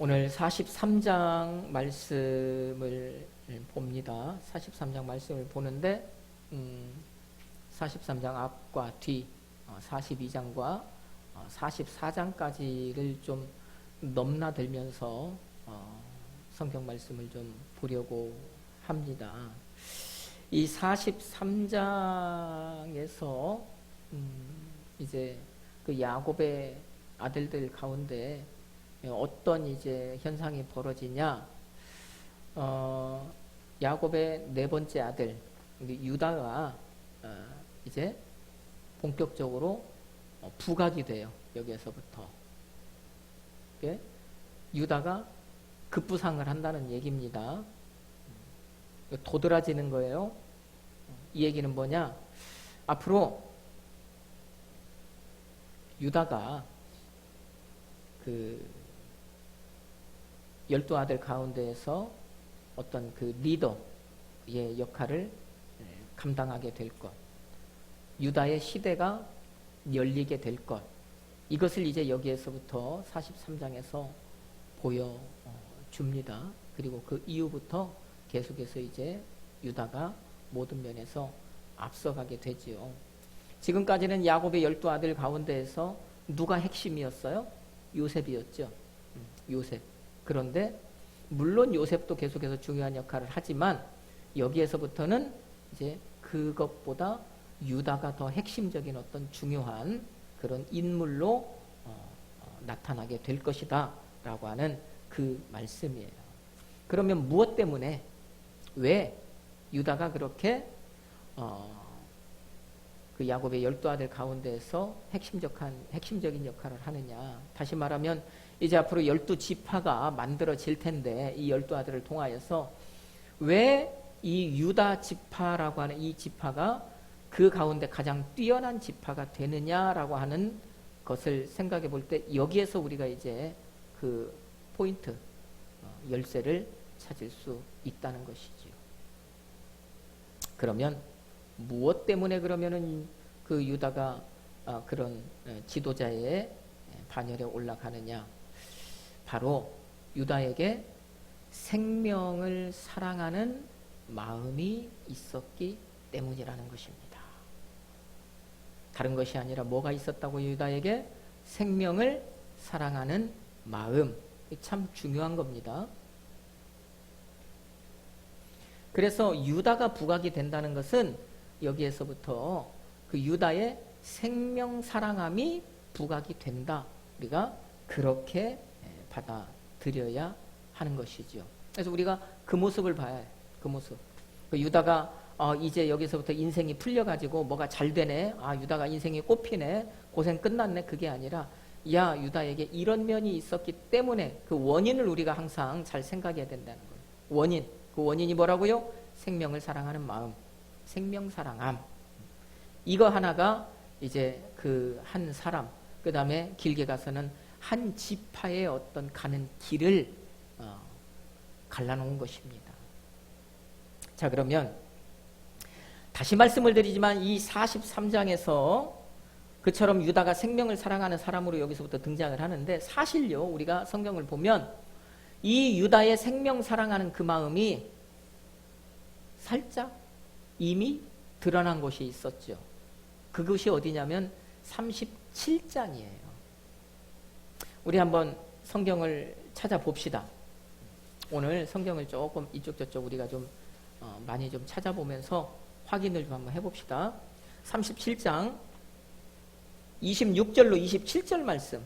오늘 43장 말씀을 봅니다. 43장 말씀을 보는데 43장 앞과 뒤 42장과 44장까지를 좀 넘나들면서 성경 말씀을 좀 보려고 합니다. 이 43장에서 이제 그 야곱의 아들들 가운데 어떤 이제 현상이 벌어지냐? 야곱의 네 번째 아들 유다가 이제 본격적으로 부각이 돼요. 여기에서부터 유다가 급부상을 한다는 얘기입니다. 도드라지는 거예요. 이 얘기는 뭐냐? 앞으로 유다가 그 12아들 가운데에서 어떤 그 리더의 역할을 감당하게 될 것, 유다의 시대가 열리게 될 것, 이것을 이제 여기에서부터 43장에서 보여줍니다. 그리고 그 이후부터 계속해서 이제 유다가 모든 면에서 앞서가게 되지요. 지금까지는 야곱의 12아들 가운데에서 누가 핵심이었어요? 요셉이었죠. 요셉. 그런데 물론 요셉도 계속해서 중요한 역할을 하지만 여기에서부터는 이제 그것보다 유다가 더 핵심적인 어떤 중요한 그런 인물로 나타나게 될 것이다 라고 하는 그 말씀이에요. 그러면 무엇 때문에 왜 유다가 그렇게 그 야곱의 12아들 가운데에서 핵심적인 역할을 하느냐. 다시 말하면 이제 앞으로 12지파가 만들어질 텐데 이 12아들을 통하여서 왜 이 유다 지파라고 하는 이 지파가 그 가운데 가장 뛰어난 지파가 되느냐라고 하는 것을 생각해 볼 때 여기에서 우리가 이제 그 포인트, 열쇠를 찾을 수 있다는 것이지요. 그러면 무엇 때문에 그러면은 그 유다가 그런 지도자의 반열에 올라가느냐? 바로 유다에게 생명을 사랑하는 마음이 있었기 때문이라는 것입니다. 다른 것이 아니라 뭐가 있었다고 유다에게? 생명을 사랑하는 마음. 참 중요한 겁니다. 그래서 유다가 부각이 된다는 것은 여기에서부터 그 유다의 생명 사랑함이 부각이 된다. 우리가 그렇게 받아들여야 하는 것이죠. 그래서 우리가 그 모습을 봐야 해요. 그 모습. 그 유다가 이제 여기서부터 인생이 풀려가지고 뭐가 잘 되네. 유다가 인생이 꽃피네. 고생 끝났네. 그게 아니라 야, 유다에게 이런 면이 있었기 때문에 그 원인을 우리가 항상 잘 생각해야 된다는 거예요. 원인. 그 원인이 뭐라고요? 생명을 사랑하는 마음. 생명 사랑함. 이거 하나가 이제 그 한 사람, 그 다음에 길게 가서는 한 지파의 어떤 가는 길을 갈라놓은 것입니다. 자, 그러면 다시 말씀을 드리지만 이 43장에서 그처럼 유다가 생명을 사랑하는 사람으로 여기서부터 등장을 하는데 사실요, 우리가 성경을 보면 이 유다의 생명 사랑하는 그 마음이 살짝 이미 드러난 곳이 있었죠. 그것이 어디냐면 37장이에요. 우리 한번 성경을 찾아봅시다. 오늘 성경을 조금 이쪽 저쪽 우리가 좀 많이 좀 찾아보면서 확인을 좀 한번 해봅시다. 37장 26절로 27절 말씀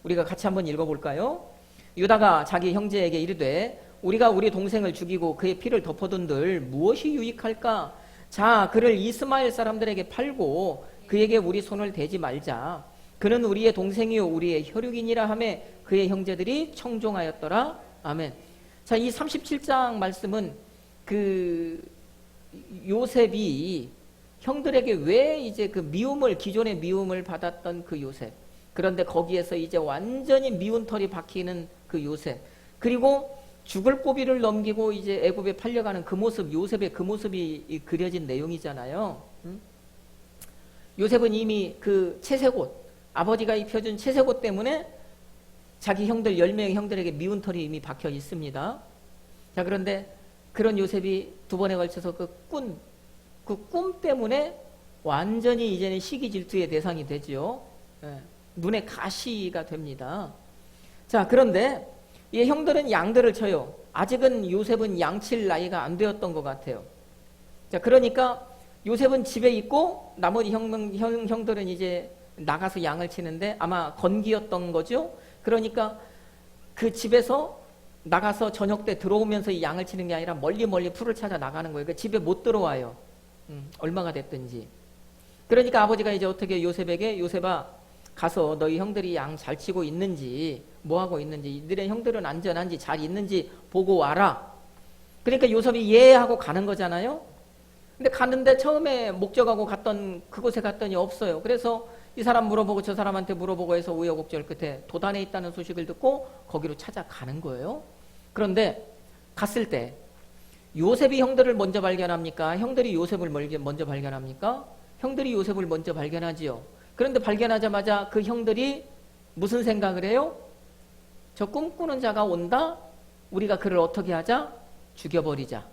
우리가 같이 한번 읽어볼까요? 유다가 자기 형제에게 이르되 우리가 우리 동생을 죽이고 그의 피를 덮어둔들 무엇이 유익할까? 자, 그를 이스마엘 사람들에게 팔고 그에게 우리 손을 대지 말자. 그는 우리의 동생이요 우리의 혈육이니라 하며 그의 형제들이 청종하였더라. 아멘. 자, 이 37장 말씀은 그 요셉이 형들에게 왜 이제 그 미움을, 기존의 미움을 받았던 그 요셉, 그런데 거기에서 이제 완전히 미운 털이 박히는 그 요셉, 그리고 죽을 고비를 넘기고 이제 애굽에 팔려가는 그 모습, 요셉의 그 모습이 그려진 내용이잖아요. 요셉은 이미 그 채색옷, 아버지가 입혀준 채색옷 때문에 자기 형들 10명의 형들에게 미운 털이 이미 박혀 있습니다. 자, 그런데 그런 요셉이 두 번에 걸쳐서 그 꿈 때문에 완전히 이제는 시기 질투의 대상이 되죠. 예, 눈에 가시가 됩니다. 자, 그런데 이 형들은 양들을 쳐요. 아직은 요셉은 양칠 나이가 안 되었던 것 같아요. 자, 그러니까 요셉은 집에 있고 나머지 형들은 이제 나가서 양을 치는데 아마 건기였던 거죠. 그러니까 그 집에서 나가서 저녁 때 들어오면서 이 양을 치는 게 아니라 멀리 풀을 찾아 나가는 거예요. 그러니까 집에 못 들어와요. 얼마가 됐든지. 그러니까 아버지가 이제 어떻게 요셉에게, 요셉아 가서 너희 형들이 양 잘 치고 있는지, 뭐 하고 있는지, 너네 형들은 안전한지 잘 있는지 보고 와라. 그러니까 요셉이 예 하고 가는 거잖아요. 근데 가는데 처음에 목적하고 갔던 그곳에 갔더니 없어요. 그래서 이 사람 물어보고 저 사람한테 물어보고 해서 우여곡절 끝에 도단에 있다는 소식을 듣고 거기로 찾아가는 거예요. 그런데 갔을 때 요셉이 형들을 먼저 발견합니까? 형들이 요셉을 먼저 발견합니까? 형들이 요셉을 먼저 발견하지요. 그런데 발견하자마자 그 형들이 무슨 생각을 해요? 저 꿈꾸는 자가 온다? 우리가 그를 어떻게 하자? 죽여버리자.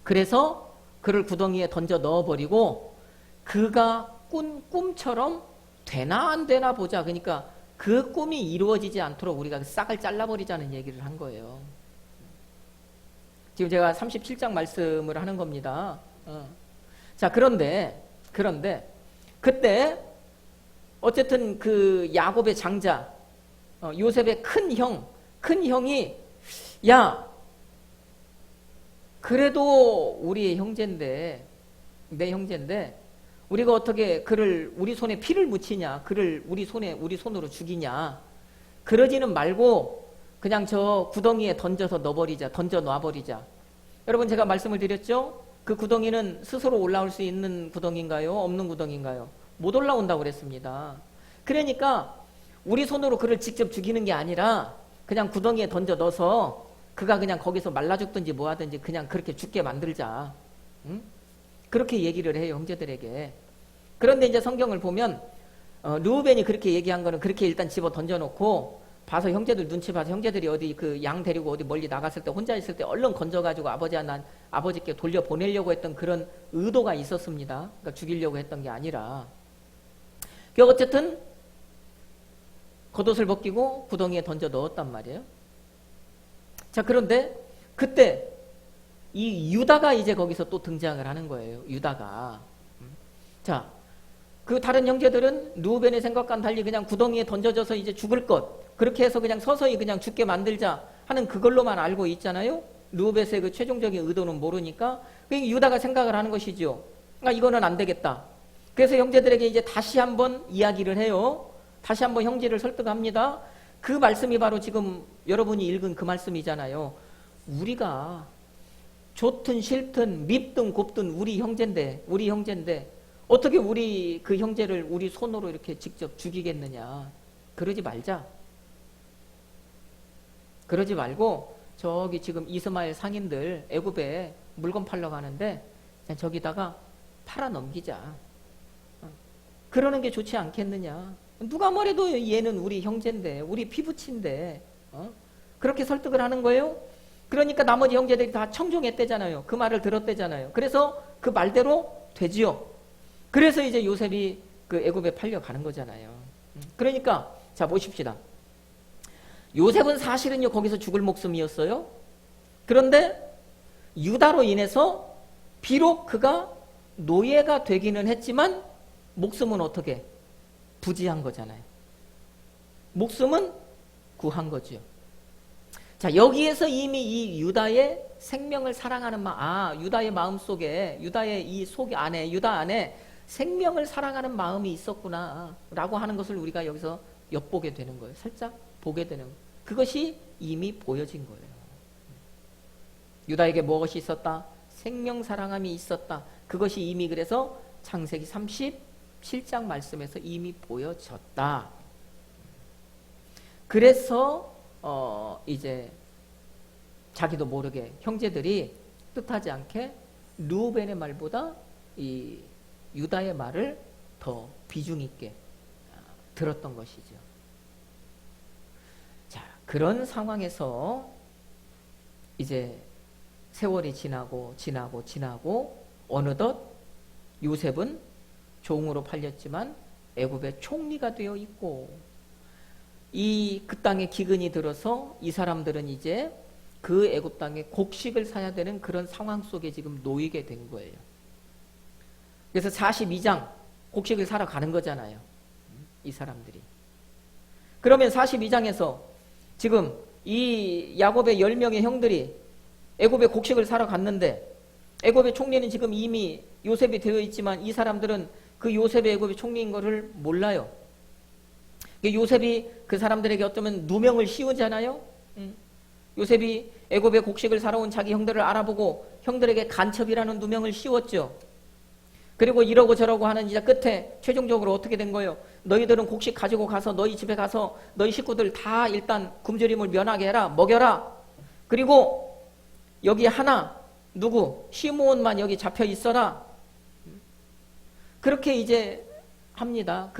그래서 그를 구덩이에 던져 넣어버리고 그가 꾼 꿈처럼 되나 안 되나 보자. 그러니까 그 꿈이 이루어지지 않도록 우리가 싹을 잘라버리자는 얘기를 한 거예요. 지금 제가 37장 말씀을 하는 겁니다. 자, 그런데 그때 어쨌든 그 야곱의 장자 요셉의 큰 형이 야 그래도 우리의 형제인데 내 형제인데 우리가 어떻게 그를 우리 손에 피를 묻히냐, 그를 우리 손으로 죽이냐, 그러지는 말고 그냥 저 구덩이에 던져 놔버리자. 여러분 제가 말씀을 드렸죠? 그 구덩이는 스스로 올라올 수 있는 구덩이인가요? 없는 구덩이인가요? 못 올라온다고 그랬습니다. 그러니까 우리 손으로 그를 직접 죽이는 게 아니라 그냥 구덩이에 던져 넣어서 그가 그냥 거기서 말라 죽든지 뭐 하든지 그냥 그렇게 죽게 만들자. 응? 그렇게 얘기를 해요, 형제들에게. 그런데 이제 성경을 보면 르우벤이 그렇게 얘기한 거는 그렇게 일단 집어 던져놓고 봐서 형제들 눈치 봐서 형제들이 어디 그 양 데리고 어디 멀리 나갔을 때 혼자 있을 때 얼른 건져가지고 아버지께 돌려보내려고 했던 그런 의도가 있었습니다. 그러니까 죽이려고 했던 게 아니라. 어쨌든 겉옷을 벗기고 구덩이에 던져 넣었단 말이에요. 자, 그런데 그때 이 유다가 이제 거기서 또 등장을 하는 거예요. 유다가. 자, 그 다른 형제들은 르우벤의 생각과는 달리 그냥 구덩이에 던져져서 이제 죽을 것, 그렇게 해서 그냥 서서히 그냥 죽게 만들자 하는 그걸로만 알고 있잖아요. 르우벤의 그 최종적인 의도는 모르니까. 그러니까 유다가 생각을 하는 것이죠. 아, 이거는 안 되겠다. 그래서 형제들에게 이제 다시 한번 이야기를 해요. 다시 한번 형제를 설득합니다. 그 말씀이 바로 지금 여러분이 읽은 그 말씀이잖아요. 우리가 좋든 싫든 밉든 곱든 우리 형제인데 어떻게 우리 그 형제를 우리 손으로 이렇게 직접 죽이겠느냐. 그러지 말자. 그러지 말고 저기 지금 이스마엘 상인들 애굽에 물건 팔러 가는데 그냥 저기다가 팔아 넘기자. 그러는 게 좋지 않겠느냐. 누가 뭐래도 얘는 우리 형제인데 우리 피부친데 그렇게 설득을 하는 거예요. 그러니까 나머지 형제들이 다 청종했대잖아요. 그 말을 들었대잖아요. 그래서 그 말대로 되지요. 그래서 이제 요셉이 그 애굽에 팔려가는 거잖아요. 그러니까 자 보십시다. 요셉은 사실은요 거기서 죽을 목숨이었어요. 그런데 유다로 인해서 비록 그가 노예가 되기는 했지만 목숨은 어떻게 부지한 거잖아요. 목숨은 구한 거죠. 자, 여기에서 이미 이 유다의 생명을 사랑하는 유다의 마음 속에, 유다의 이 속 안에, 유다 안에 생명을 사랑하는 마음이 있었구나 라고 하는 것을 우리가 여기서 엿보게 되는 거예요. 살짝 보게 되는 거예요. 그것이 이미 보여진 거예요. 유다에게 무엇이 있었다? 생명 사랑함이 있었다. 그것이 이미 그래서 창세기 37장 말씀에서 이미 보여졌다. 그래서 이제 자기도 모르게 형제들이 뜻하지 않게 르우벤의 말보다 이 유다의 말을 더 비중 있게 들었던 것이죠. 그런 상황에서 이제 세월이 지나고 어느덧 요셉은 종으로 팔렸지만 애굽의 총리가 되어 있고 그 땅에 기근이 들어서 이 사람들은 이제 그 애굽 땅에 곡식을 사야 되는 그런 상황 속에 지금 놓이게 된 거예요. 그래서 42장 곡식을 사러 가는 거잖아요. 이 사람들이. 그러면 42장에서 지금 이 야곱의 10명의 형들이 애굽의 곡식을 사러 갔는데 애굽의 총리는 지금 이미 요셉이 되어 있지만 이 사람들은 그 요셉이 애굽의 총리인 것을 몰라요. 요셉이 그 사람들에게 어쩌면 누명을 씌우잖아요. 요셉이 애굽의 곡식을 사러 온 자기 형들을 알아보고 형들에게 간첩이라는 누명을 씌웠죠. 그리고 이러고 저러고 하는 이제 끝에 최종적으로 어떻게 된 거예요? 너희들은 곡식 가지고 가서 너희 집에 가서 너희 식구들 다 일단 굶주림을 면하게 해라. 먹여라. 그리고 여기 하나 누구? 시므온만 여기 잡혀 있어라. 그렇게 이제 합니다.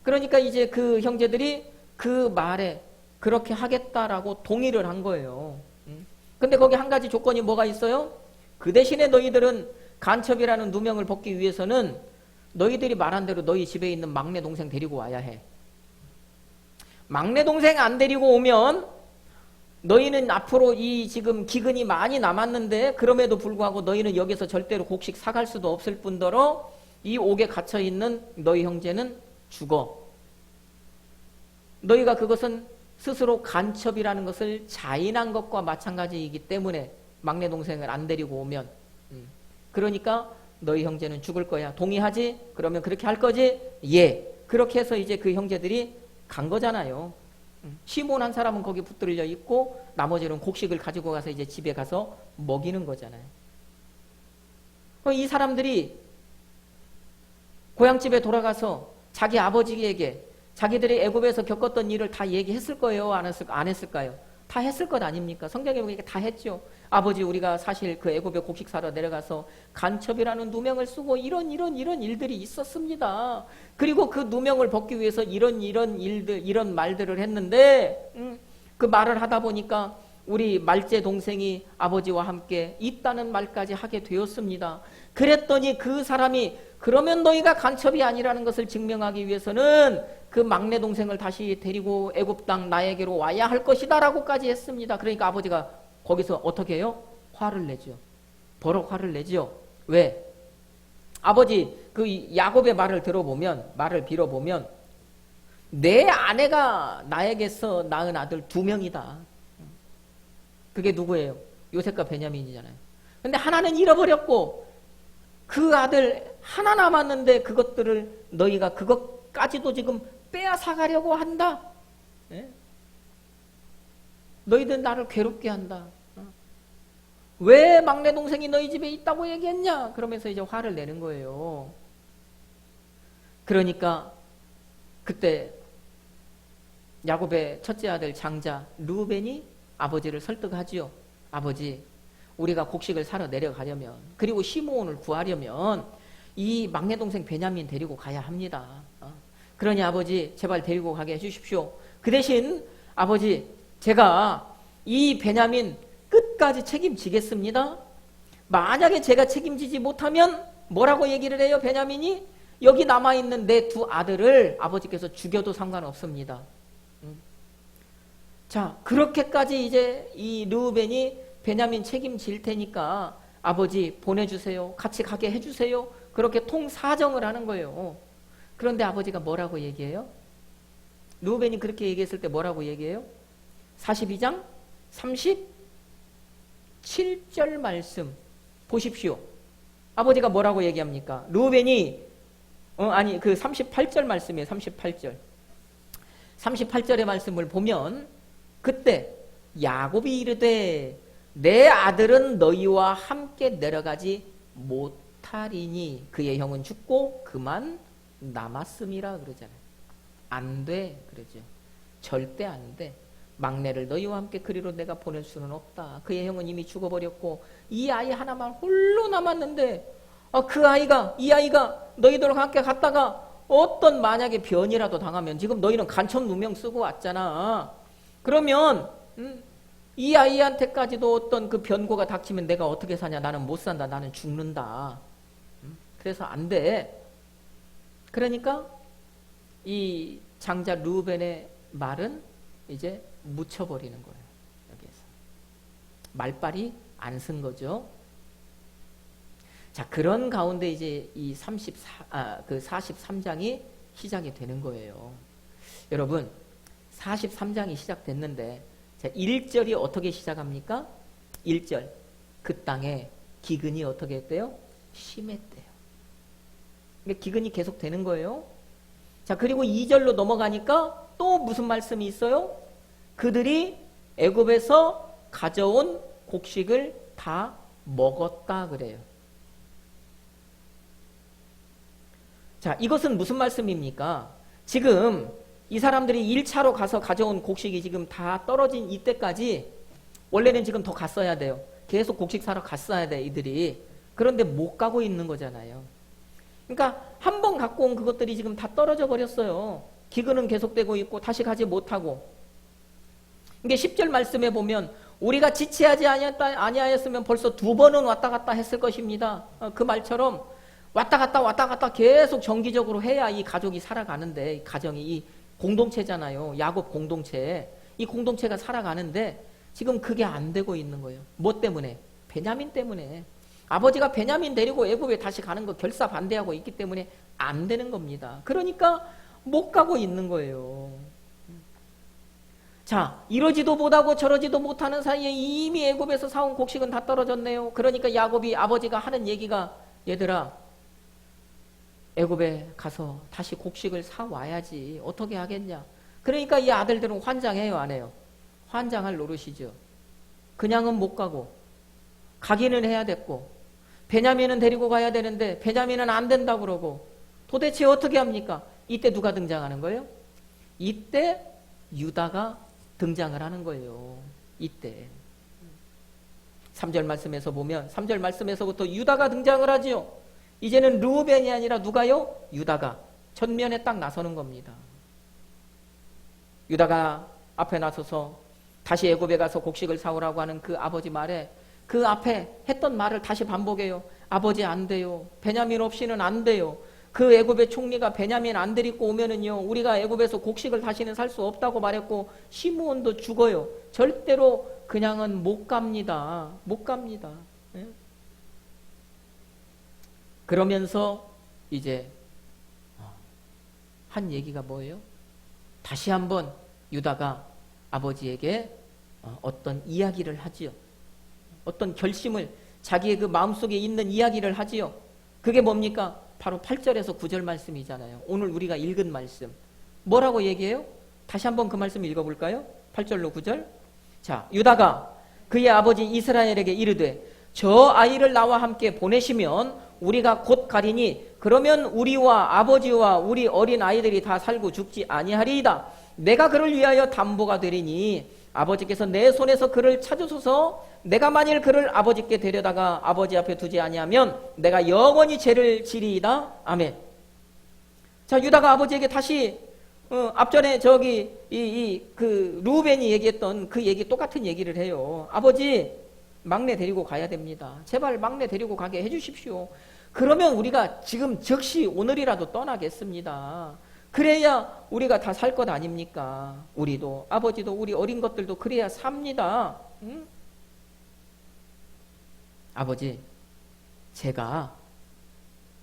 그러니까 이제 그 형제들이 그 말에 그렇게 하겠다라고 동의를 한 거예요. 근데 거기 한 가지 조건이 뭐가 있어요? 그 대신에 너희들은 간첩이라는 누명을 벗기 위해서는 너희들이 말한 대로 너희 집에 있는 막내 동생 데리고 와야 해. 막내 동생 안 데리고 오면 너희는 앞으로 이 지금 기근이 많이 남았는데 그럼에도 불구하고 너희는 여기서 절대로 곡식 사갈 수도 없을 뿐더러 이 옥에 갇혀 있는 너희 형제는 죽어. 너희가 그것은 스스로 간첩이라는 것을 자인한 것과 마찬가지이기 때문에 막내 동생을 안 데리고 오면 그러니까 너희 형제는 죽을 거야. 동의하지? 그러면 그렇게 할 거지? 예. 그렇게 해서 이제 그 형제들이 간 거잖아요. 시몬 한 사람은 거기 붙들려 있고 나머지는 곡식을 가지고 가서 이제 집에 가서 먹이는 거잖아요. 이 사람들이 고향집에 돌아가서 자기 아버지에게 자기들이 애굽에서 겪었던 일을 다 얘기했을 거예요? 안 했을까요? 다 했을 것 아닙니까? 성경에 보니까 다 했죠. 아버지, 우리가 사실 그 애굽에 곡식 사러 내려가서 간첩이라는 누명을 쓰고 이런 일들이 있었습니다. 그리고 그 누명을 벗기 위해서 이런 일들, 이런 말들을 했는데 그 말을 하다 보니까 우리 말째 동생이 아버지와 함께 있다는 말까지 하게 되었습니다. 그랬더니 그 사람이 그러면 너희가 간첩이 아니라는 것을 증명하기 위해서는 그 막내 동생을 다시 데리고 애굽 땅 나에게로 와야 할 것이다 라고까지 했습니다. 그러니까 아버지가 거기서 어떻게 해요? 화를 내죠. 버럭 화를 내죠. 왜? 아버지 그 야곱의 말을 빌어보면 내 아내가 나에게서 낳은 아들 2명이다. 그게 누구예요? 요셉과 베냐민이잖아요. 근데 하나는 잃어버렸고 그 아들 하나 남았는데 그것들을 너희가 그것까지도 지금 빼앗아가려고 한다. 예? 너희들 나를 괴롭게 한다. 왜 막내 동생이 너희 집에 있다고 얘기했냐? 그러면서 이제 화를 내는 거예요. 그러니까 그때 야곱의 첫째 아들 장자 르우벤이 아버지를 설득하지요. 아버지, 우리가 곡식을 사러 내려가려면 그리고 시므온을 구하려면 이 막내 동생 베냐민 데리고 가야 합니다. 그러니 아버지 제발 데리고 가게 해주십시오. 그 대신 아버지 제가 이 베냐민 끝까지 책임지겠습니다. 만약에 제가 책임지지 못하면 뭐라고 얘기를 해요? 베냐민이 여기 남아있는 내 2 아들을 아버지께서 죽여도 상관없습니다. 자, 그렇게까지 이제 이 르우벤이 베냐민 책임질 테니까 아버지 보내주세요. 같이 가게 해주세요. 그렇게 통사정을 하는 거예요. 그런데 아버지가 뭐라고 얘기해요? 르우벤이 그렇게 얘기했을 때 뭐라고 얘기해요? 42장 37절 말씀 보십시오. 아버지가 뭐라고 얘기합니까? 르우벤이 그 38절 말씀이에요. 38절의 말씀을 보면 그때 야곱이 이르되 내 아들은 너희와 함께 내려가지 못하리니 그의 형은 죽고 그만 남았음이라 그러잖아요. 안 돼 그러죠. 절대 안 돼. 막내를 너희와 함께 그리로 내가 보낼 수는 없다. 그의 형은 이미 죽어버렸고 이 아이 하나만 홀로 남았는데 이 아이가 너희들과 함께 갔다가 어떤 만약에 변이라도 당하면 지금 너희는 간첩 누명 쓰고 왔잖아. 그러면 이 아이한테까지도 어떤 그 변고가 닥치면 내가 어떻게 사냐? 나는 못 산다. 나는 죽는다. 그래서 안 돼. 그러니까 이 장자 르우벤의 말은 이제 묻혀버리는 거예요. 여기에서. 말빨이 안 쓴 거죠. 자, 그런 가운데 이제 이 43장이 시작이 되는 거예요. 여러분, 43장이 시작됐는데, 자, 1절이 어떻게 시작합니까? 1절. 그 땅에 기근이 어떻게 했대요? 심했대요. 그러니까 기근이 계속 되는 거예요. 자, 그리고 2절로 넘어가니까 또 무슨 말씀이 있어요? 그들이 애굽에서 가져온 곡식을 다 먹었다 그래요. 자, 이것은 무슨 말씀입니까? 지금 이 사람들이 1차로 가서 가져온 곡식이 지금 다 떨어진 이때까지 원래는 지금 더 갔어야 돼요. 계속 곡식 사러 갔어야 돼, 이들이. 그런데 못 가고 있는 거잖아요. 그러니까 한 번 갖고 온 그것들이 지금 다 떨어져 버렸어요. 기근은 계속되고 있고 다시 가지 못하고. 이게 10절 말씀에 보면 우리가 지체하지 아니하였으면 벌써 2번은 왔다 갔다 했을 것입니다. 그 말처럼 왔다 갔다 계속 정기적으로 해야 이 가족이 살아가는데, 이 가정이 이 공동체잖아요. 야곱 공동체. 이 공동체가 살아가는데 지금 그게 안 되고 있는 거예요. 뭐 때문에? 베냐민 때문에. 아버지가 베냐민 데리고 애굽에 다시 가는 거 결사 반대하고 있기 때문에 안 되는 겁니다. 그러니까 못 가고 있는 거예요. 자, 이러지도 못하고 저러지도 못하는 사이에 이미 애굽에서 사온 곡식은 다 떨어졌네요. 그러니까 야곱이 아버지가 하는 얘기가, 얘들아, 애굽에 가서 다시 곡식을 사와야지. 어떻게 하겠냐. 그러니까 이 아들들은 환장해요, 안 해요? 환장할 노릇이죠. 그냥은 못 가고 가기는 해야 됐고, 베냐민은 데리고 가야 되는데 베냐민은 안 된다고 그러고, 도대체 어떻게 합니까? 이때 누가 등장하는 거예요? 이때 유다가 등장을 하는 거예요. 이때 3절 말씀에서 보면 3절 말씀에서부터 유다가 등장을 하지요. 이제는 르우벤이 아니라 누가요? 유다가 전면에 딱 나서는 겁니다. 유다가 앞에 나서서 다시 애굽에 가서 곡식을 사오라고 하는 그 아버지 말에, 그 앞에 했던 말을 다시 반복해요. 아버지 안 돼요. 베냐민 없이는 안 돼요. 그 애굽의 총리가 베냐민 안 데리고 오면은요, 우리가 애굽에서 곡식을 다시는 살 수 없다고 말했고 시므온도 죽어요. 절대로 그냥은 못 갑니다. 못 갑니다. 네? 그러면서 이제 한 얘기가 뭐예요? 다시 한번 유다가 아버지에게 어떤 이야기를 하지요. 어떤 결심을, 자기의 그 마음속에 있는 이야기를 하지요. 그게 뭡니까? 바로 8절에서 9절 말씀이잖아요. 오늘 우리가 읽은 말씀. 뭐라고 얘기해요? 다시 한번 그 말씀 읽어볼까요? 8절로 9절. 자, 유다가 그의 아버지 이스라엘에게 이르되 저 아이를 나와 함께 보내시면 우리가 곧 가리니 그러면 우리와 아버지와 우리 어린 아이들이 다 살고 죽지 아니하리이다. 내가 그를 위하여 담보가 되리니 아버지께서 내 손에서 그를 찾으소서. 내가 만일 그를 아버지께 데려다가 아버지 앞에 두지 아니하면 내가 영원히 죄를 지리이다. 아멘. 자, 유다가 아버지에게 다시 앞전에 저기 그 르우벤이 얘기했던 그 얘기, 똑같은 얘기를 해요. 아버지, 막내 데리고 가야 됩니다. 제발 막내 데리고 가게 해주십시오. 그러면 우리가 지금 즉시 오늘이라도 떠나겠습니다. 그래야 우리가 다 살 것 아닙니까? 우리도, 아버지도, 우리 어린 것들도 그래야 삽니다. 응? 아버지, 제가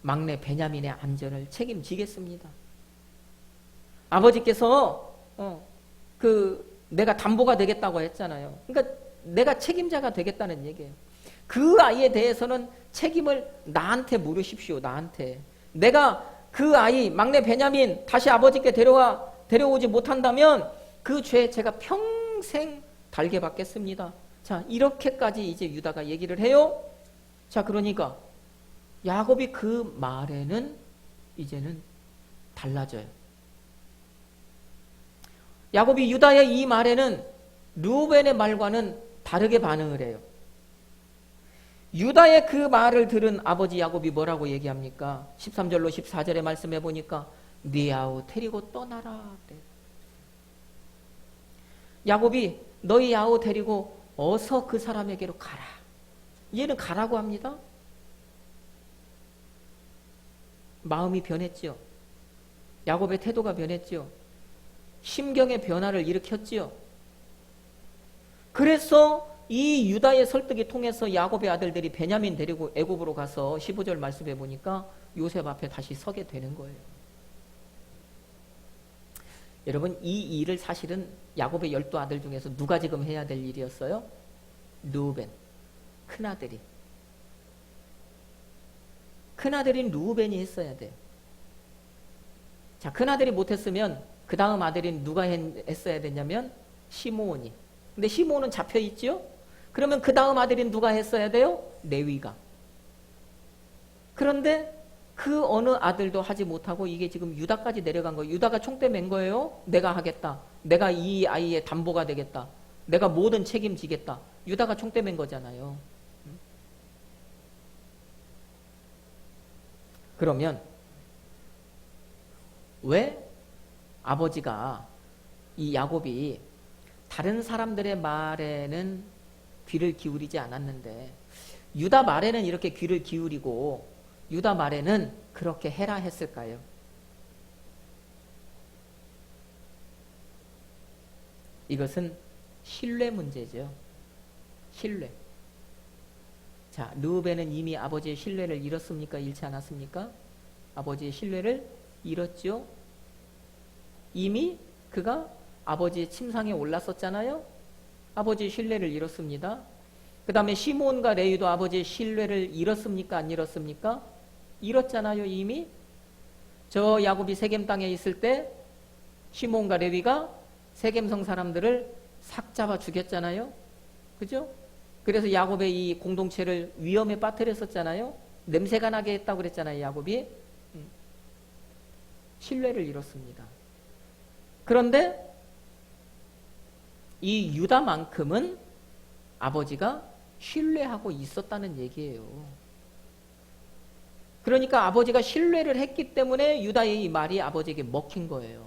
막내 베냐민의 안전을 책임지겠습니다. 아버지께서 내가 담보가 되겠다고 했잖아요. 그러니까 내가 책임자가 되겠다는 얘기예요. 그 아이에 대해서는 책임을 나한테 물으십시오. 나한테. 내가 그 아이 막내 베냐민 다시 아버지께 데려오지 못한다면 그 죄 제가 평생 달게 받겠습니다. 자, 이렇게까지 이제 유다가 얘기를 해요. 자, 그러니까 야곱이 그 말에는 이제는 달라져요. 야곱이 유다의 이 말에는 르우벤의 말과는 다르게 반응을 해요. 유다의 그 말을 들은 아버지 야곱이 뭐라고 얘기합니까? 13절로 14절의 말씀해 보니까 네 아우 데리고 떠나라. 야곱이 너희 아우 데리고 어서 그 사람에게로 가라. 얘는 가라고 합니다. 마음이 변했지요. 야곱의 태도가 변했지요. 심경의 변화를 일으켰지요. 그래서 이 유다의 설득이 통해서 야곱의 아들들이 베냐민 데리고 애굽으로 가서 15절 말씀해 보니까 요셉 앞에 다시 서게 되는 거예요. 여러분, 이 일을 사실은 야곱의 12아들 중에서 누가 지금 해야 될 일이었어요? 르우벤, 큰아들이. 큰아들인 르우벤이 했어야 돼요. 자, 큰아들이 못했으면 그 다음 아들인 누가 했어야 됐냐면 시므온이. 근데 시므온은 잡혀있지요? 그러면 그 다음 아들인 누가 했어야 돼요? 레위가. 그런데 그 어느 아들도 하지 못하고 이게 지금 유다까지 내려간 거예요. 유다가 총대 맨 거예요. 내가 하겠다. 내가 이 아이의 담보가 되겠다. 내가 모든 책임지겠다. 유다가 총대 맨 거잖아요. 그러면 왜 아버지가 이 야곱이 다른 사람들의 말에는 귀를 기울이지 않았는데 유다 말에는 이렇게 귀를 기울이고 유다 말에는 그렇게 해라 했을까요? 이것은 신뢰 문제죠. 신뢰. 자, 르우벤은 이미 아버지의 신뢰를 잃었습니까? 잃지 않았습니까? 아버지의 신뢰를 잃었죠. 이미 그가 아버지의 침상에 올랐었잖아요. 아버지의 신뢰를 잃었습니다. 그 다음에 시몬과 레위도 아버지의 신뢰를 잃었습니까? 안 잃었습니까? 잃었잖아요. 이미. 저 야곱이 세겜 땅에 있을 때 시몬과 레위가 세겜성 사람들을 삭 잡아 죽였잖아요. 그죠? 그래서 야곱의 이 공동체를 위험에 빠뜨렸었잖아요. 냄새가 나게 했다고 그랬잖아요. 야곱이. 신뢰를 잃었습니다. 그런데 이 유다만큼은 아버지가 신뢰하고 있었다는 얘기예요. 그러니까 아버지가 신뢰를 했기 때문에 유다의 이 말이 아버지에게 먹힌 거예요.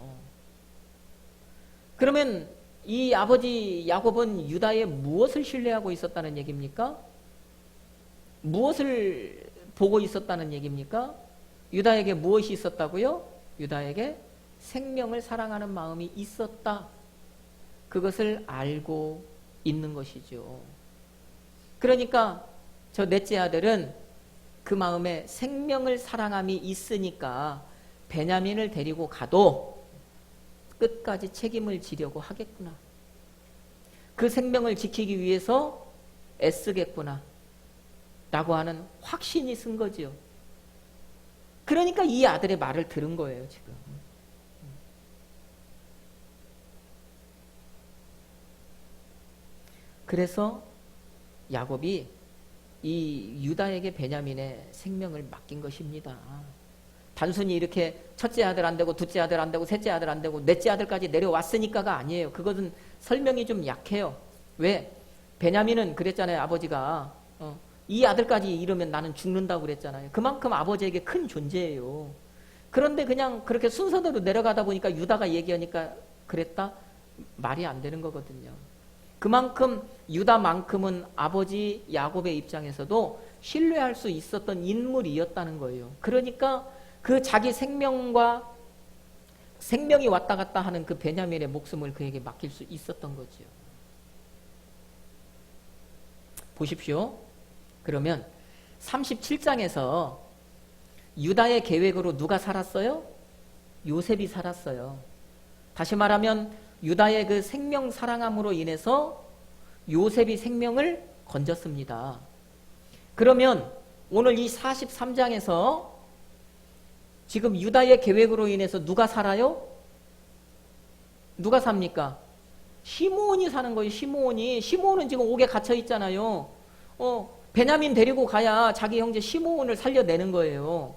그러면 이 아버지 야곱은 유다의 무엇을 신뢰하고 있었다는 얘기입니까? 무엇을 보고 있었다는 얘기입니까? 유다에게 무엇이 있었다고요? 유다에게 생명을 사랑하는 마음이 있었다. 그것을 알고 있는 것이죠. 그러니까 저 넷째 아들은 그 마음에 생명을 사랑함이 있으니까 베냐민을 데리고 가도 끝까지 책임을 지려고 하겠구나. 그 생명을 지키기 위해서 애쓰겠구나. 라고 하는 확신이 쓴 거지요. 그러니까 이 아들의 말을 들은 거예요, 지금. 그래서 야곱이 이 유다에게 베냐민의 생명을 맡긴 것입니다. 단순히 이렇게 첫째 아들 안 되고 둘째 아들 안 되고 셋째 아들 안 되고 넷째 아들까지 내려왔으니까가 아니에요. 그것은 설명이 좀 약해요. 왜? 베냐민은 그랬잖아요. 아버지가 이 아들까지 이르면 나는 죽는다고 그랬잖아요. 그만큼 아버지에게 큰 존재예요. 그런데 그냥 그렇게 순서대로 내려가다 보니까 유다가 얘기하니까 그랬다? 말이 안 되는 거거든요. 그만큼 유다만큼은 아버지 야곱의 입장에서도 신뢰할 수 있었던 인물이었다는 거예요. 그러니까 그 자기 생명과 생명이 왔다 갔다 하는 그 베냐민의 목숨을 그에게 맡길 수 있었던 거죠. 보십시오. 그러면 37장에서 유다의 계획으로 누가 살았어요? 요셉이 살았어요. 다시 말하면 유다의 그 생명 사랑함으로 인해서 요셉이 생명을 건졌습니다. 그러면 오늘 이 43장에서 지금 유다의 계획으로 인해서 누가 살아요? 누가 삽니까? 시므온이 사는 거예요. 시므온은 지금 옥에 갇혀 있잖아요. 베냐민 데리고 가야 자기 형제 시므온을 살려내는 거예요.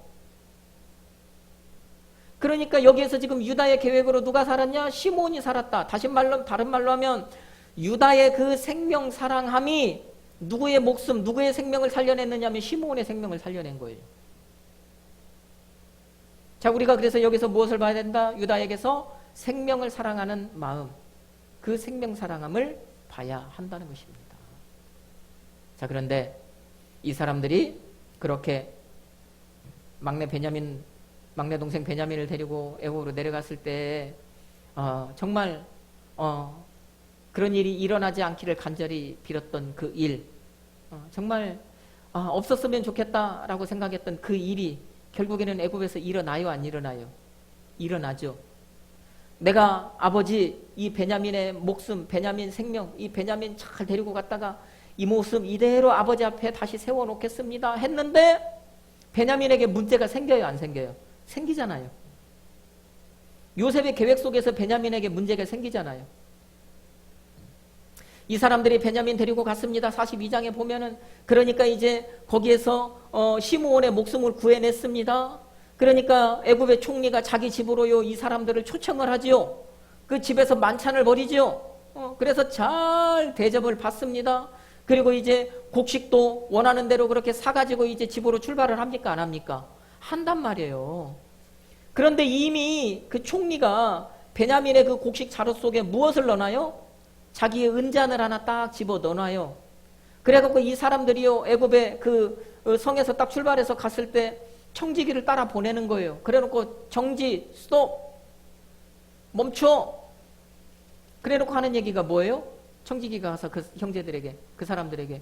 그러니까 여기에서 지금 유다의 계획으로 누가 살았냐? 시므온이 살았다. 다른 말로 하면 유다의 그 생명 사랑함이 누구의 목숨, 누구의 생명을 살려냈느냐 하면 시므온의 생명을 살려낸 거예요. 자, 우리가 그래서 여기서 무엇을 봐야 된다? 유다에게서 생명을 사랑하는 마음. 그 생명사랑함을 봐야 한다는 것입니다. 자, 그런데 이 사람들이 그렇게 막내 동생 베냐민을 데리고 애굽으로 내려갔을 때 정말 그런 일이 일어나지 않기를 간절히 빌었던 그 일, 정말 없었으면 좋겠다라고 생각했던 그 일이 결국에는 애굽에서 일어나요, 안 일어나요? 일어나죠. 내가 아버지 이 베냐민의 목숨, 베냐민 생명, 이 베냐민 잘 데리고 갔다가 이 모습 이대로 아버지 앞에 다시 세워놓겠습니다 했는데 베냐민에게 문제가 생겨요, 안 생겨요? 생기잖아요. 요셉의 계획 속에서 베냐민에게 문제가 생기잖아요. 이 사람들이 베냐민 데리고 갔습니다. 42장에 보면은 그러니까 이제 거기에서 시므온의 목숨을 구해냈습니다. 그러니까 애굽의 총리가 자기 집으로요 이 사람들을 초청을 하지요. 그 집에서 만찬을 벌이지요. 그래서 잘 대접을 받습니다. 그리고 이제 곡식도 원하는 대로 그렇게 사가지고 이제 집으로 출발을 합니까? 안 합니까? 한단 말이에요. 그런데 이미 그 총리가 베냐민의 그 곡식 자루 속에 무엇을 넣나요? 자기의 은잔을 하나 딱 집어 넣어놔요. 그래갖고 이 사람들이요 애굽의 그 성에서 딱 출발해서 갔을 때 청지기를 따라 보내는 거예요. 그래놓고 정지, 스톱, 멈춰. 그래놓고 하는 얘기가 뭐예요? 청지기가 가서 그 형제들에게, 그 사람들에게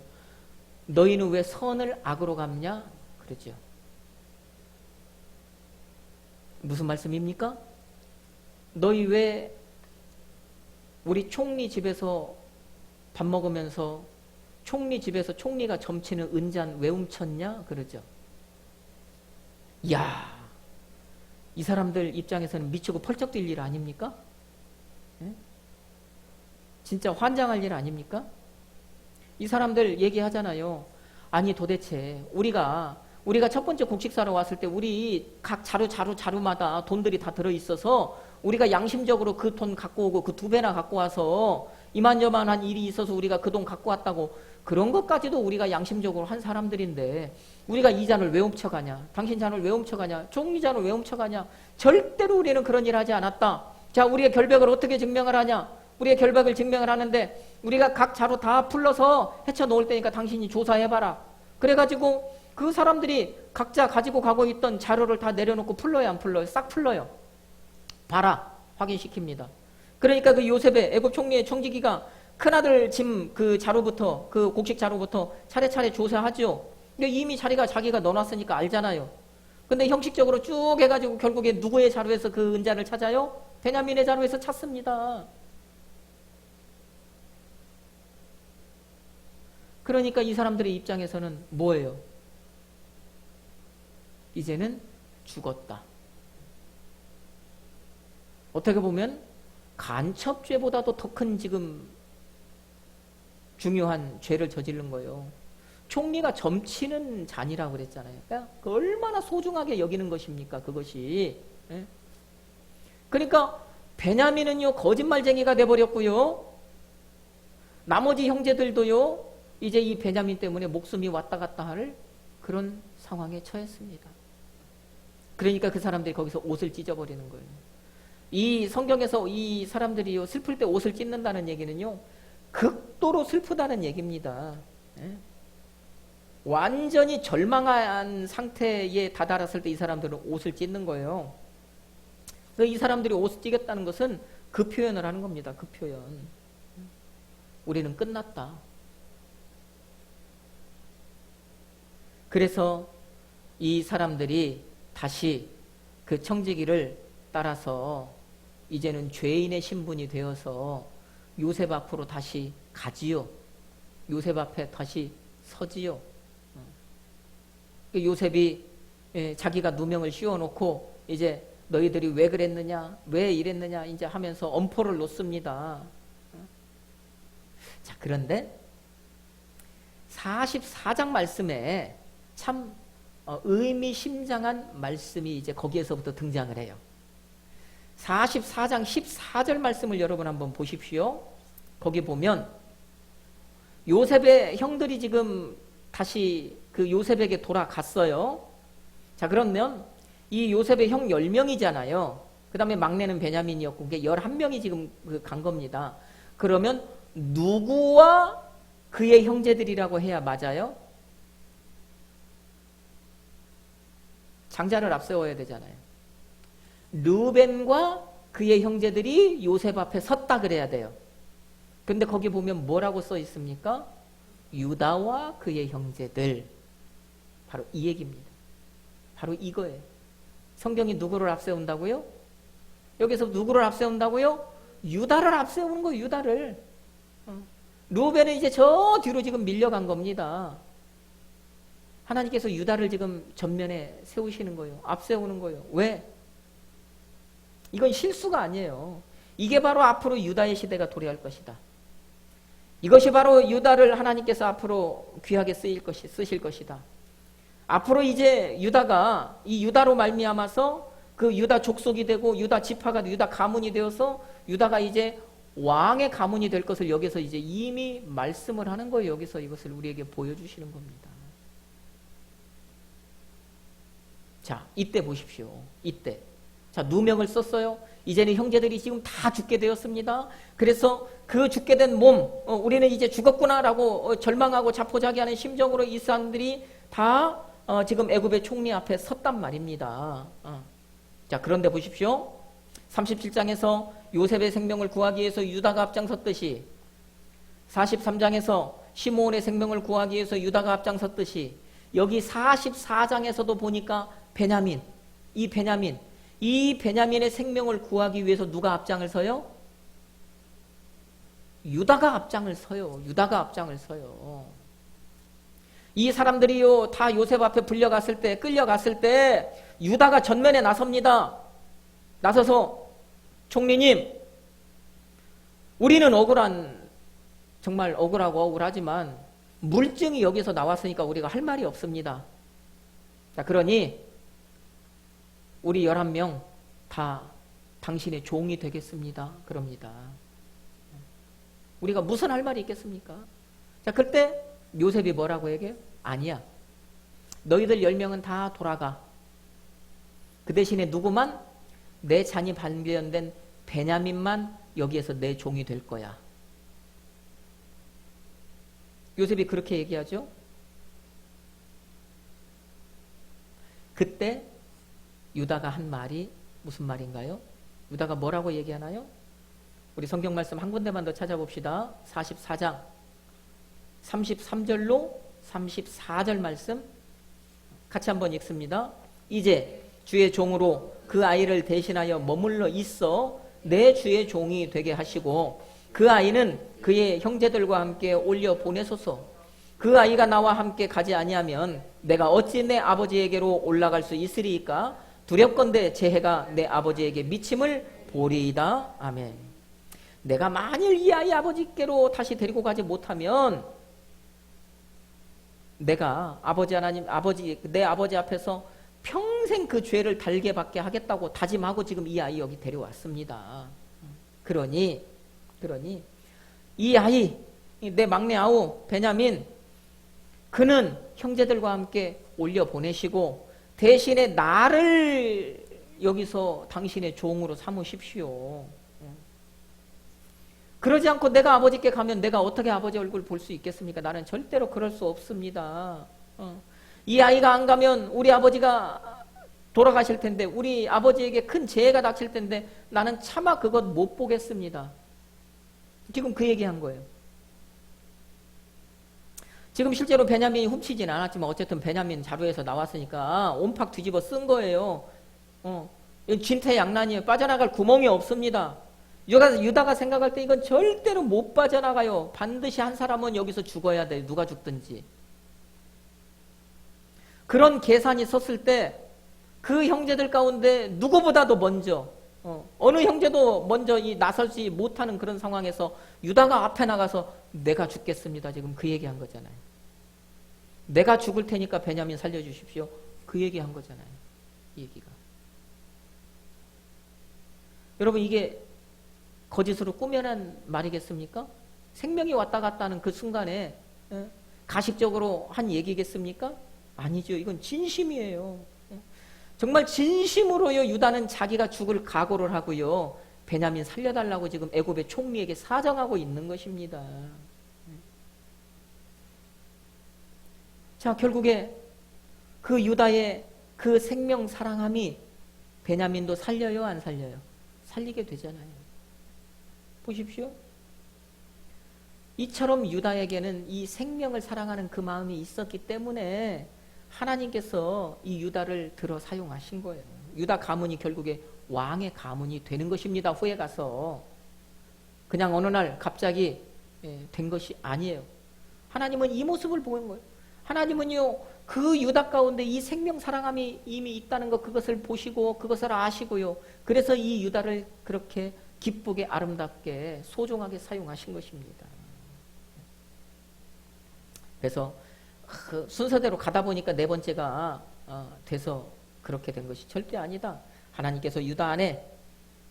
너희는 왜 선을 악으로 갚냐? 그러죠. 무슨 말씀입니까? 너희 왜 우리 총리 집에서 밥 먹으면서 총리 집에서 총리가 점치는 은잔 왜 훔쳤냐? 그러죠. 이야, 이 사람들 입장에서는 미치고 펄쩍 뛸 일 아닙니까? 예? 진짜 환장할 일 아닙니까? 이 사람들 얘기하잖아요. 아니 도대체 우리가 첫 번째 곡식 사러 왔을 때 우리 각 자루마다 돈들이 다 들어있어서 우리가 양심적으로 그 돈 갖고 오고 그 2배나 갖고 와서 이만저만한 일이 있어서 우리가 그 돈 갖고 왔다고 그런 것까지도 우리가 양심적으로 한 사람들인데 우리가 이 잔을 왜 훔쳐가냐? 당신 잔을 왜 훔쳐가냐? 종리 잔을 왜 훔쳐가냐? 절대로 우리는 그런 일 하지 않았다. 자, 우리의 결백을 어떻게 증명을 하냐? 우리의 결백을 증명을 하는데 우리가 각 자루 다 풀러서 헤쳐 놓을 테니까 당신이 조사해봐라. 그래가지고 그 사람들이 각자 가지고 가고 있던 자료를 다 내려놓고 풀러요, 안 풀러요? 싹 풀러요. 봐라. 확인시킵니다. 그러니까 그 요셉의 애굽 총리의 청지기가 큰아들 짐 그 자루부터 그 곡식 자루부터 차례차례 조사하죠. 근데 이미 자기가 넣어놨으니까 알잖아요. 근데 형식적으로 쭉 해가지고 결국에 누구의 자루에서 그 은잔을 찾아요? 베냐민의 자루에서 찾습니다. 그러니까 이 사람들의 입장에서는 뭐예요? 이제는 죽었다. 어떻게 보면 간첩죄보다도 더 큰 지금 중요한 죄를 저지른 거예요. 총리가 점치는 잔이라고 그랬잖아요. 그러니까 얼마나 소중하게 여기는 것입니까? 그것이. 예? 그러니까 베냐민은요 거짓말쟁이가 돼버렸고요. 나머지 형제들도요 이제 이 베냐민 때문에 목숨이 왔다 갔다 할 그런 상황에 처했습니다. 그러니까 그 사람들이 거기서 옷을 찢어버리는 거예요. 이 성경에서 이 사람들이요 슬플 때 옷을 찢는다는 얘기는요 극도로 슬프다는 얘기입니다. 예? 완전히 절망한 상태에 다다랐을 때 이 사람들은 옷을 찢는 거예요. 이 사람들이 옷을 찢겠다는 것은 그 표현을 하는 겁니다. 그 표현. 우리는 끝났다. 그래서 이 사람들이 다시 그 청지기를 따라서 이제는 죄인의 신분이 되어서 요셉 앞으로 다시 가지요. 요셉 앞에 다시 서지요. 요셉이 자기가 누명을 씌워놓고 이제 너희들이 왜 그랬느냐, 왜 이랬느냐 이제 하면서 엄포를 놓습니다. 자, 그런데 44장 말씀에 참 의미심장한 말씀이 이제 거기에서부터 등장을 해요. 44장 14절 말씀을 여러분 한번 보십시오. 거기 보면 요셉의 형들이 지금 다시 그 요셉에게 돌아갔어요. 자, 그러면 이 요셉의 형 10명이잖아요. 그 다음에 막내는 베냐민이었고 그게 11명이 지금 간 겁니다. 그러면 누구와 그의 형제들이라고 해야 맞아요? 장자를 앞세워야 되잖아요. 르벤과 그의 형제들이 요셉 앞에 섰다 그래야 돼요. 근데 거기 보면 뭐라고 써 있습니까? 유다와 그의 형제들. 바로 이 얘기입니다. 바로 이거예요. 성경이 누구를 앞세운다고요? 여기서 누구를 앞세운다고요? 유다를 앞세우는 거예요. 유다를. 르벤은 이제 저 뒤로 지금 밀려간 겁니다. 하나님께서 유다를 지금 전면에 세우시는 거예요. 앞세우는 거예요. 왜? 이건 실수가 아니에요. 이게 바로 앞으로 유다의 시대가 도래할 것이다. 이것이 바로 유다를 하나님께서 앞으로 귀하게 쓰실 것이다. 앞으로 이제 유다가 이 유다로 말미암아서 그 유다 족속이 되고 유다 지파가 유다 가문이 되어서 유다가 이제 왕의 가문이 될 것을 여기서 이제 이미 말씀을 하는 거예요. 여기서 이것을 우리에게 보여주시는 겁니다. 자, 이때 보십시오. 이때. 자, 누명을 썼어요. 이제는 형제들이 지금 다 죽게 되었습니다. 그래서 그 죽게 된 몸, 우리는 이제 죽었구나라고 절망하고 자포자기하는 심정으로 이 사람들이 다 지금 애굽의 총리 앞에 섰단 말입니다. 자, 그런데 보십시오. 37장에서 요셉의 생명을 구하기 위해서 유다가 앞장섰듯이 43장에서 시므온의 생명을 구하기 위해서 유다가 앞장섰듯이 여기 44장에서도 보니까 베냐민, 이 베냐민의 생명을 구하기 위해서 누가 앞장을 서요? 유다가 앞장을 서요. 유다가 앞장을 서요. 이 사람들이요 다 요셉 앞에 불려갔을 때, 끌려갔을 때 유다가 전면에 나섭니다. 나서서 총리님, 우리는 정말 억울하고 억울하지만 물증이 여기서 나왔으니까 우리가 할 말이 없습니다. 자, 그러니 우리 11명 다 당신의 종이 되겠습니다. 그럽니다. 우리가 무슨 할 말이 있겠습니까? 자, 그때 요셉이 뭐라고 얘기해요? 아니야. 너희들 10명은 다 돌아가. 그 대신에 누구만? 내 잔이 발견된 베냐민만 여기에서 내 종이 될 거야. 요셉이 그렇게 얘기하죠. 그때 유다가 한 말이 무슨 말인가요? 유다가 뭐라고 얘기하나요? 우리 성경 말씀 한 군데만 더 찾아봅시다. 44장 33절로 34절 말씀 같이 한번 읽습니다. 이제 주의 종으로 그 아이를 대신하여 머물러 있어 내 주의 종이 되게 하시고 그 아이는 그의 형제들과 함께 올려 보내소서. 그 아이가 나와 함께 가지 아니하면 내가 어찌 내 아버지에게로 올라갈 수 있으리이까? 두렵건대 제 해가 내 아버지에게 미침을 보리이다. 아멘. 내가 만일 이 아이 아버지께로 다시 데리고 가지 못하면 내가 내 아버지 앞에서 평생 그 죄를 달게 받게 하겠다고 다짐하고 지금 이 아이 여기 데려왔습니다. 그러니 이 아이, 내 막내 아우 베냐민, 그는 형제들과 함께 올려 보내시고 대신에 나를 여기서 당신의 종으로 삼으십시오. 그러지 않고 내가 아버지께 가면 내가 어떻게 아버지 얼굴 볼 수 있겠습니까? 나는 절대로 그럴 수 없습니다. 이 아이가 안 가면 우리 아버지가 돌아가실 텐데, 우리 아버지에게 큰 재해가 닥칠 텐데 나는 차마 그것 못 보겠습니다. 지금 그 얘기한 거예요. 지금 실제로 베냐민이 훔치진 않았지만 어쨌든 베냐민 자루에서 나왔으니까 온팍 뒤집어 쓴 거예요. 진퇴양난이에요. 빠져나갈 구멍이 없습니다. 유다가 생각할 때 이건 절대로 못 빠져나가요. 반드시 한 사람은 여기서 죽어야 돼. 누가 죽든지. 그런 계산이 섰을 때 그 형제들 가운데 누구보다도 먼저 어느 형제도 먼저 나설지 못하는 그런 상황에서 유다가 앞에 나가서 내가 죽겠습니다. 지금 그 얘기한 거잖아요. 내가 죽을 테니까 베냐민 살려주십시오. 그 얘기한 거잖아요. 이 얘기가. 여러분, 이게 거짓으로 꾸며낸 말이겠습니까? 생명이 왔다 갔다 하는 그 순간에 가식적으로 한 얘기겠습니까? 아니죠. 이건 진심이에요. 정말 진심으로요. 유다는 자기가 죽을 각오를 하고요. 베냐민 살려달라고 지금 애굽의 총리에게 사정하고 있는 것입니다. 자, 결국에 그 유다의 그 생명 사랑함이 베냐민도 살려요, 안 살려요? 살리게 되잖아요. 보십시오. 이처럼 유다에게는 이 생명을 사랑하는 그 마음이 있었기 때문에 하나님께서 이 유다를 들어 사용하신 거예요. 유다 가문이 결국에 왕의 가문이 되는 것입니다. 후에 가서. 그냥 어느 날 갑자기 된 것이 아니에요. 하나님은 이 모습을 보는 거예요. 하나님은요, 그 유다 가운데 이 생명 사랑함이 이미 있다는 것, 그것을 보시고 그것을 아시고요. 그래서 이 유다를 그렇게 기쁘게 아름답게 소중하게 사용하신 것입니다. 그래서 순서대로 가다 보니까 네 번째가 돼서 그렇게 된 것이 절대 아니다. 하나님께서 유다 안에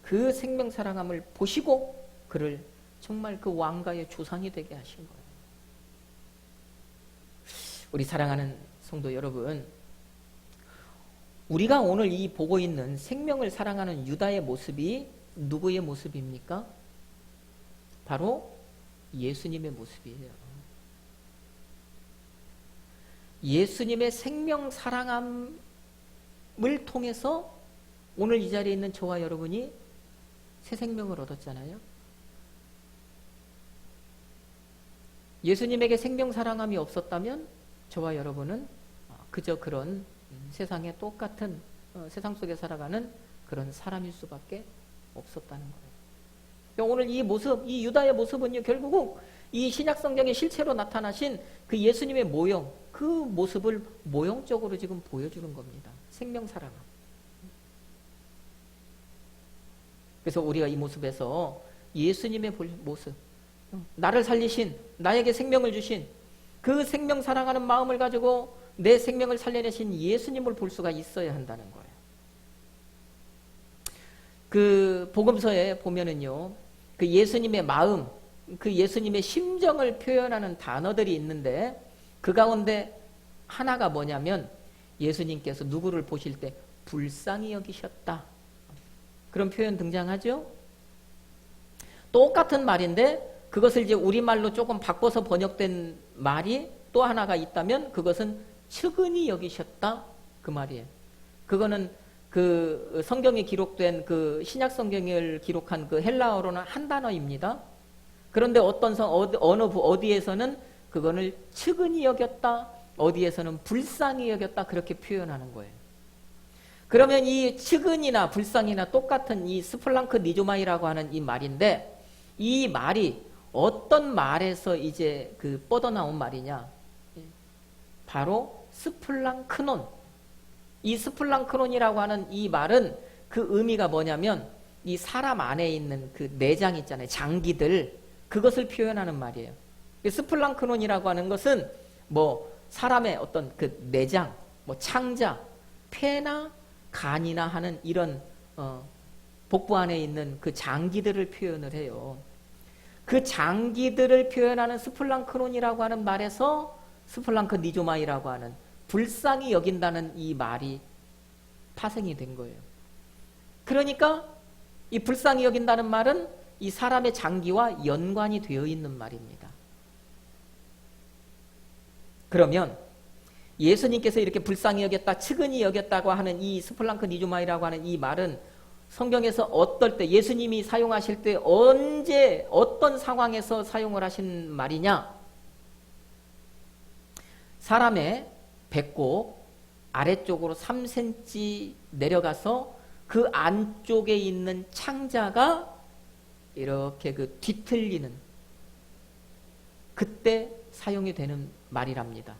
그 생명 사랑함을 보시고 그를 정말 그 왕가의 조상이 되게 하신 거예요. 우리 사랑하는 성도 여러분, 우리가 오늘 이 보고 있는 생명을 사랑하는 유다의 모습이 누구의 모습입니까? 바로 예수님의 모습이에요. 예수님의 생명 사랑함을 통해서 오늘 이 자리에 있는 저와 여러분이 새 생명을 얻었잖아요. 예수님에게 생명 사랑함이 없었다면 저와 여러분은 그저 그런 세상에 똑같은 세상 속에 살아가는 그런 사람일 수밖에 없었다는 거예요. 오늘 이 모습, 이 유다의 모습은요, 결국 이 신약 성경의 실체로 나타나신 그 예수님의 모형, 그 모습을 모형적으로 지금 보여주는 겁니다. 생명 사랑함. 그래서 우리가 이 모습에서 예수님의 모습, 나를 살리신, 나에게 생명을 주신 그 생명 사랑하는 마음을 가지고 내 생명을 살려내신 예수님을 볼 수가 있어야 한다는 거예요. 그 복음서에 보면은요, 그 예수님의 마음, 그 예수님의 심정을 표현하는 단어들이 있는데 그 가운데 하나가 뭐냐면 예수님께서 누구를 보실 때 불쌍히 여기셨다. 그런 표현 등장하죠? 똑같은 말인데 그것을 이제 우리말로 조금 바꿔서 번역된 말이 또 하나가 있다면 그것은 측은히 여기셨다. 그 말이에요. 그거는 그 성경에 기록된 그 신약 성경을 기록한 그 헬라어로는 한 단어입니다. 그런데 어디에서는 그거를 측은히 여겼다. 어디에서는 불쌍히 여겼다. 그렇게 표현하는 거예요. 그러면 이 측은이나 불쌍이나 똑같은 이 스플랑크 니조마이라고 하는 이 말인데 이 말이 어떤 말에서 이제 그 뻗어나온 말이냐? 바로 스플랑크논. 이 스플랑크논이라고 하는 이 말은 그 의미가 뭐냐면 이 사람 안에 있는 그 내장 있잖아요. 장기들. 그것을 표현하는 말이에요. 스플랑크논이라고 하는 것은 뭐 사람의 어떤 그 내장, 뭐 창자, 폐나 간이나 하는 이런 복부 안에 있는 그 장기들을 표현을 해요. 그 장기들을 표현하는 스플랑크논이라고 하는 말에서 스플랑크 니조마이라고 하는 불쌍히 여긴다는 이 말이 파생이 된 거예요. 그러니까 이 불쌍히 여긴다는 말은 이 사람의 장기와 연관이 되어 있는 말입니다. 그러면 예수님께서 이렇게 불쌍히 여겼다, 측은히 여겼다고 하는 이 스플랑크 니조마이라고 하는 이 말은 성경에서 어떨 때 예수님이 사용하실 때 언제 어떤 상황에서 사용을 하신 말이냐? 사람의 배꼽 아래쪽으로 3cm 내려가서 그 안쪽에 있는 창자가 이렇게 그 뒤틀리는 그때 사용이 되는 말이랍니다.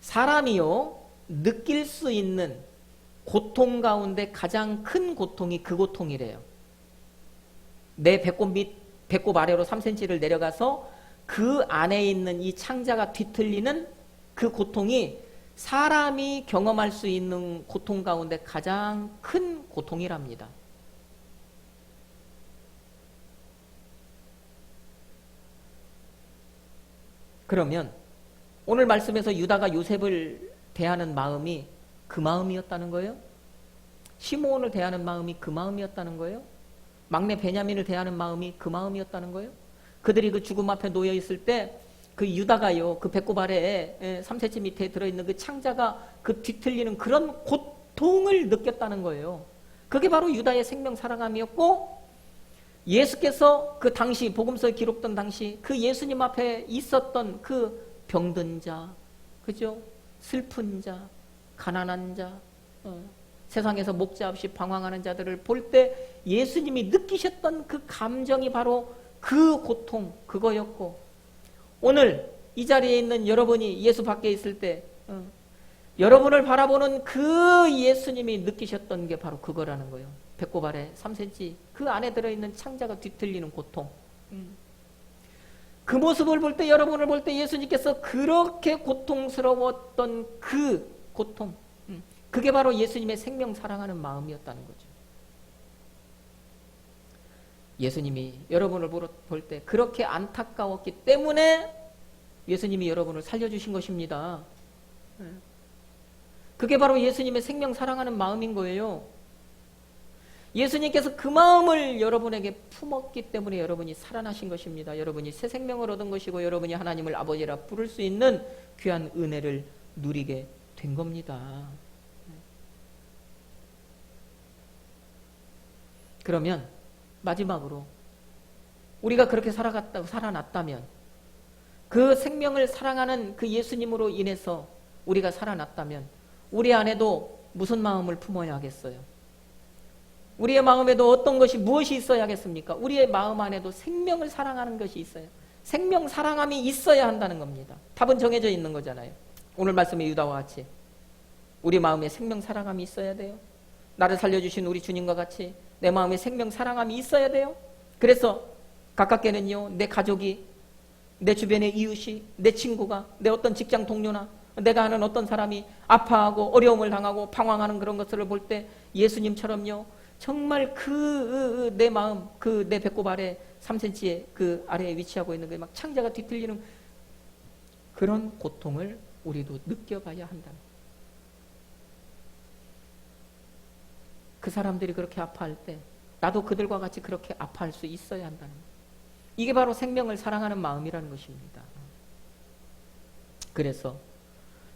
사람이요 느낄 수 있는 고통 가운데 가장 큰 고통이 그 고통이래요. 내 배꼽 아래로 3cm를 내려가서 그 안에 있는 이 창자가 뒤틀리는 그 고통이 사람이 경험할 수 있는 고통 가운데 가장 큰 고통이랍니다. 그러면 오늘 말씀에서 유다가 요셉을 대하는 마음이 그 마음이었다는 거예요? 시므온을 대하는 마음이 그 마음이었다는 거예요. 막내 베냐민을 대하는 마음이 그 마음이었다는 거예요. 그들이 그 죽음 앞에 놓여 있을 때 그 유다가요, 그 배꼽 아래에 3cm 밑에 들어있는 그 창자가 그 뒤틀리는 그런 고통을 느꼈다는 거예요. 그게 바로 유다의 생명 살아감이었고, 예수께서 그 당시 복음서에 기록된 당시 그 예수님 앞에 있었던 그 병든 자, 그죠? 슬픈 자, 가난한 자, 세상에서 목자 없이 방황하는 자들을 볼 때 예수님이 느끼셨던 그 감정이 바로 그 고통, 그거였고, 오늘 이 자리에 있는 여러분이 예수 밖에 있을 때 여러분을 바라보는 그 예수님이 느끼셨던 게 바로 그거라는 거예요. 배꼽 아래 3cm 그 안에 들어있는 창자가 뒤틀리는 고통. 그 모습을 볼 때, 여러분을 볼 때 예수님께서 그렇게 고통스러웠던 그 고통, 그게 바로 예수님의 생명 사랑하는 마음이었다는 거죠. 예수님이 여러분을 볼 때 그렇게 안타까웠기 때문에 예수님이 여러분을 살려주신 것입니다. 그게 바로 예수님의 생명 사랑하는 마음인 거예요. 예수님께서 그 마음을 여러분에게 품었기 때문에 여러분이 살아나신 것입니다. 여러분이 새 생명을 얻은 것이고, 여러분이 하나님을 아버지라 부를 수 있는 귀한 은혜를 누리게 된 겁니다. 그러면 마지막으로 우리가 그렇게 살아났다면, 그 생명을 사랑하는 그 예수님으로 인해서 우리가 살아났다면 우리 안에도 무슨 마음을 품어야 하겠어요? 우리의 마음에도 어떤 것이, 무엇이 있어야겠습니까? 우리의 마음 안에도 생명을 사랑하는 것이 있어요. 생명 사랑함이 있어야 한다는 겁니다. 답은 정해져 있는 거잖아요. 오늘 말씀의 유다와 같이 우리 마음에 생명 사랑함이 있어야 돼요. 나를 살려주신 우리 주님과 같이 내 마음에 생명 사랑함이 있어야 돼요. 그래서 가깝게는요, 내 가족이, 내 주변의 이웃이, 내 친구가, 내 어떤 직장 동료나 내가 아는 어떤 사람이 아파하고 어려움을 당하고 방황하는 그런 것들을 볼 때 예수님처럼요, 정말 그 내 마음, 그 내 배꼽 아래 3cm의 그 아래에 위치하고 있는 그 막 창자가 뒤틀리는 그런 고통을 우리도 느껴봐야 한다는, 그 사람들이 그렇게 아파할 때 나도 그들과 같이 그렇게 아파할 수 있어야 한다는, 이게 바로 생명을 사랑하는 마음이라는 것입니다. 그래서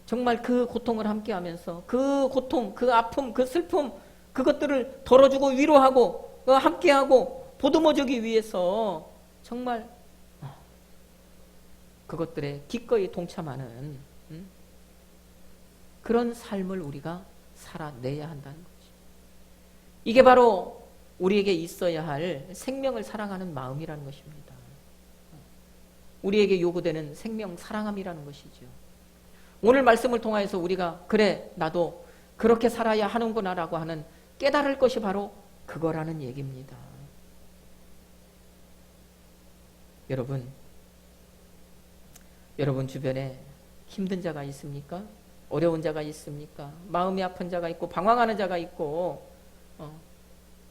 정말 그 고통을 함께하면서 그 고통, 그 아픔, 그 슬픔, 그것들을 덜어주고 위로하고 함께하고 보듬어주기 위해서 정말 그것들에 기꺼이 동참하는 그런 삶을 우리가 살아내야 한다는 거죠. 이게 바로 우리에게 있어야 할 생명을 사랑하는 마음이라는 것입니다. 우리에게 요구되는 생명 사랑함이라는 것이죠. 오늘 말씀을 통해서 우리가 그래, 나도 그렇게 살아야 하는구나라고 하는 깨달을 것이 바로 그거라는 얘기입니다. 여러분 주변에 힘든 자가 있습니까? 어려운 자가 있습니까? 마음이 아픈 자가 있고 방황하는 자가 있고,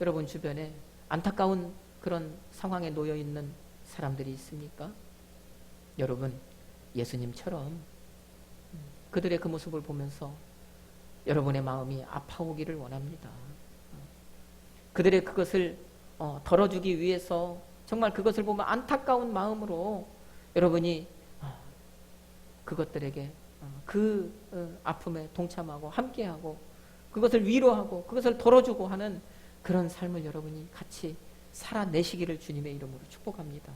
여러분 주변에 안타까운 그런 상황에 놓여 있는 사람들이 있습니까? 여러분, 예수님처럼 그들의 그 모습을 보면서 여러분의 마음이 아파오기를 원합니다. 그들의 그것을 덜어주기 위해서 정말 그것을 보면 안타까운 마음으로 여러분이 그것들에게 그 아픔에 동참하고 함께하고 그것을 위로하고 그것을 덜어주고 하는 그런 삶을 여러분이 같이 살아내시기를 주님의 이름으로 축복합니다.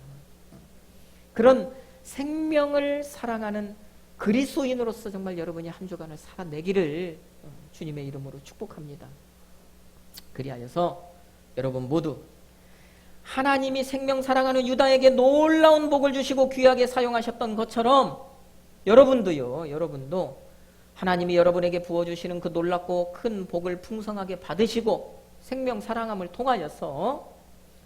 그런 생명을 사랑하는 그리스도인으로서 정말 여러분이 한 주간을 살아내기를 주님의 이름으로 축복합니다. 그리하여서 여러분 모두 하나님이 생명 사랑하는 유다에게 놀라운 복을 주시고 귀하게 사용하셨던 것처럼 여러분도 하나님이 여러분에게 부어주시는 그 놀랍고 큰 복을 풍성하게 받으시고 생명 사랑함을 통하여서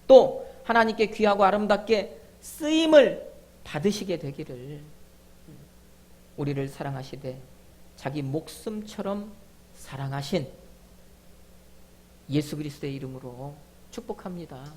또 하나님께 귀하고 아름답게 쓰임을 받으시게 되기를, 우리를 사랑하시되 자기 목숨처럼 사랑하신 예수 그리스도의 이름으로 축복합니다.